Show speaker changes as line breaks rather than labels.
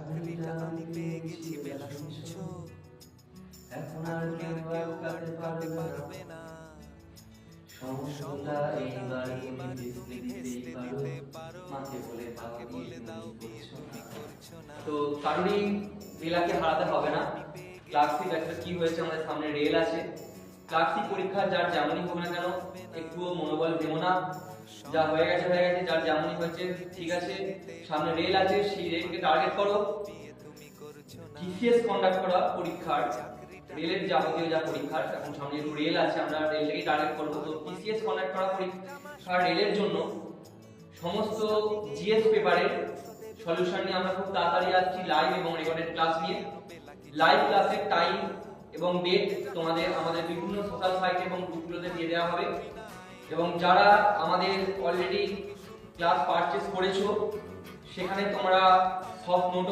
চাকরিটা আমি পেয়ে গেছি বেলা শুনছো, এখন আর কেউ কাটতে পারবে না।
সমস্যাটা এইবার তুমি বুঝতে দিতে পারো, মাকে বলে দাও বিয়ে তুমি করছো না।
তো কারোরই বেলাকে হারাতে হবে না। ক্লাসিক একটা কি হয়েছে, আমাদের সামনে রেল আছে। ক্লাসিক পরীক্ষা যার যেমনই হোক না কেন একটুও মনোবল দেবো না, যা হয়ে গেছে হয়ে গেছে, যার যেমনই হয়েছে ঠিক আছে। সামনে রেল আছে, সেই রেলকে টার্গেট করো। টিসিএস কন্ডাক্ট করা পরীক্ষার, রেলের যাবতীয় যা পরীক্ষার, এখন সামনে একটু রেল আছে, আমরা রেলটাকে টার্গেট করবো। তো টিসিএস কন্ডাক্ট করা পরীক্ষা রেলের জন্য সমস্ত জিএস পেপারের সলিউশন নিয়ে আমরা খুব তাড়াতাড়ি আসছি লাইভ এবং রেকর্ডেড ক্লাস নিয়ে। লাইভ ক্লাসের টাইম এবং ডেট তোমাদের আমাদের বিভিন্ন সোশ্যাল সাইট এবং গ্রুপগুলোতে দিয়ে দেওয়া হবে। এবং যারা আমাদের অলরেডি ক্লাস পারচেজ করেছো, সেখানে তোমরা সব নোট